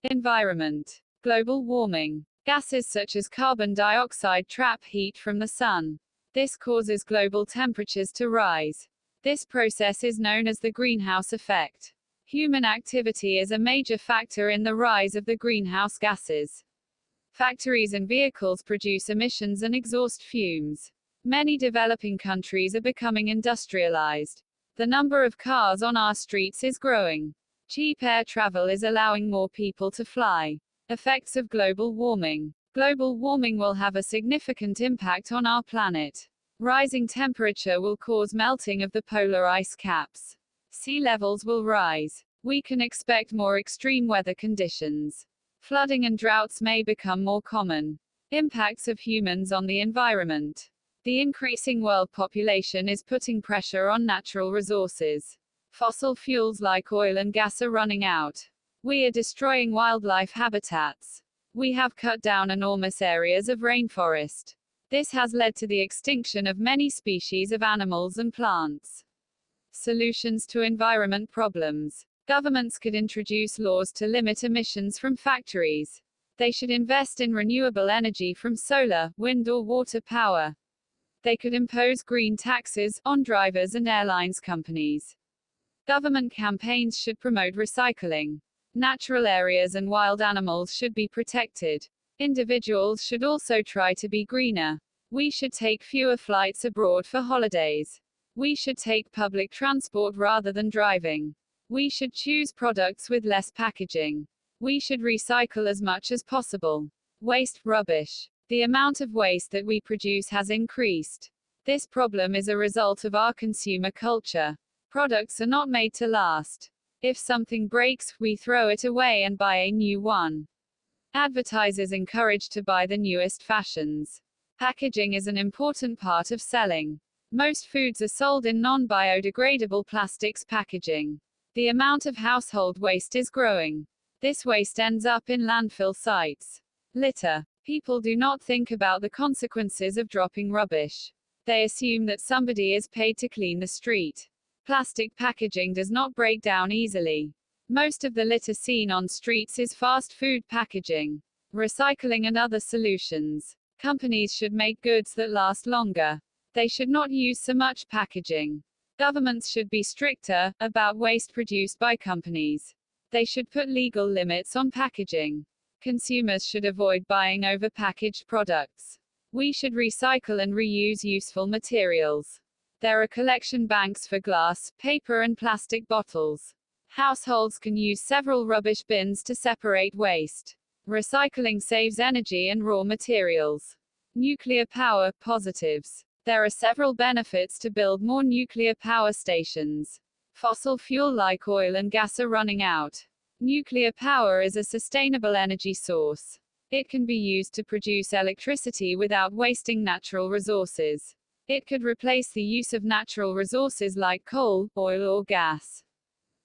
Environment. Global warming. Gases such as carbon dioxide trap heat from the sun. This causes global temperatures to rise. This process is known as the greenhouse effect. Human activity is a major factor in the rise of the greenhouse gases. Factories and vehicles produce emissions and exhaust fumes. Many developing countries are becoming industrialized. The number of cars on our streets is growing. Cheap air travel is allowing more people to fly. Effects of global warming. Global warming will have a significant impact on our planet. Rising temperature will cause melting of the polar ice caps. Sea levels will rise. We can expect more extreme weather conditions. Flooding and droughts may become more common. Impacts of humans on the environment. The increasing world population is putting pressure on natural resources. Fossil fuels like oil and gas are running out. We are destroying wildlife habitats. We have cut down enormous areas of rainforest. This has led to the extinction of many species of animals and plants. Solutions to environment problems. Governments could introduce laws to limit emissions from factories. They should invest in renewable energy from solar, wind or water power. They could impose green taxes on drivers and airlines companies. Government campaigns should promote recycling. Natural areas and wild animals should be protected. Individuals should also try to be greener. We should take fewer flights abroad for holidays. We should take public transport rather than driving. We should choose products with less packaging. We should recycle as much as possible. Waste, rubbish. The amount of waste that we produce has increased. This problem is a result of our consumer culture. Products are not made to last. If something breaks, we throw it away and buy a new one. Advertisers encourage to buy the newest fashions. Packaging is an important part of selling. Most foods are sold in non-biodegradable plastics packaging. The amount of household waste is growing. This waste ends up in landfill sites. Litter. People do not think about the consequences of dropping rubbish. They assume that somebody is paid to clean the street. Plastic packaging does not break down easily. Most of the litter seen on streets is fast food packaging. Recycling and other solutions. Companies should make goods that last longer. They should not use so much packaging. Governments should be stricter about waste produced by companies. They should put legal limits on packaging. Consumers should avoid buying overpackaged products. We should recycle and reuse useful materials. There are collection banks for glass, paper and plastic bottles. Households can use several rubbish bins to separate waste. Recycling saves energy and raw materials. Nuclear power, positives. There are several benefits to build more nuclear power stations. Fossil fuel like oil and gas are running out. Nuclear power is a sustainable energy source. It can be used to produce electricity without wasting natural resources. It could replace the use of natural resources like coal, oil or gas.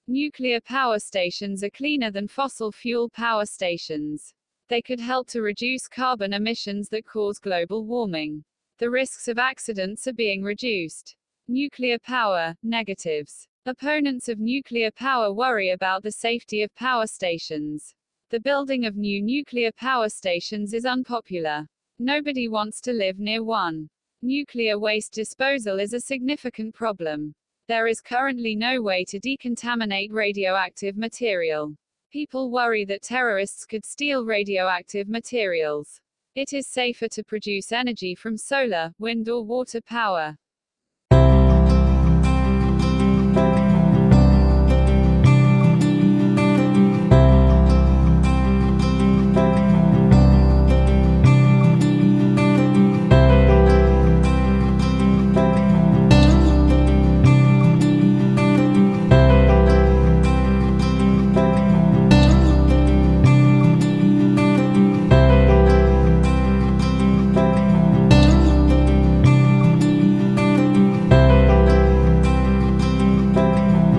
Nuclear power stations are cleaner than fossil fuel power stations. They could help to reduce carbon emissions that cause global warming. The risks of accidents are being reduced. Nuclear power, negatives. Opponents of nuclear power worry about the safety of power stations. The building of new nuclear power stations is unpopular. Nobody wants to live near one. Nuclear waste disposal is a significant problem. There is currently no way to decontaminate radioactive material. People worry that terrorists could steal radioactive materials. It is safer to produce energy from solar, wind or water power.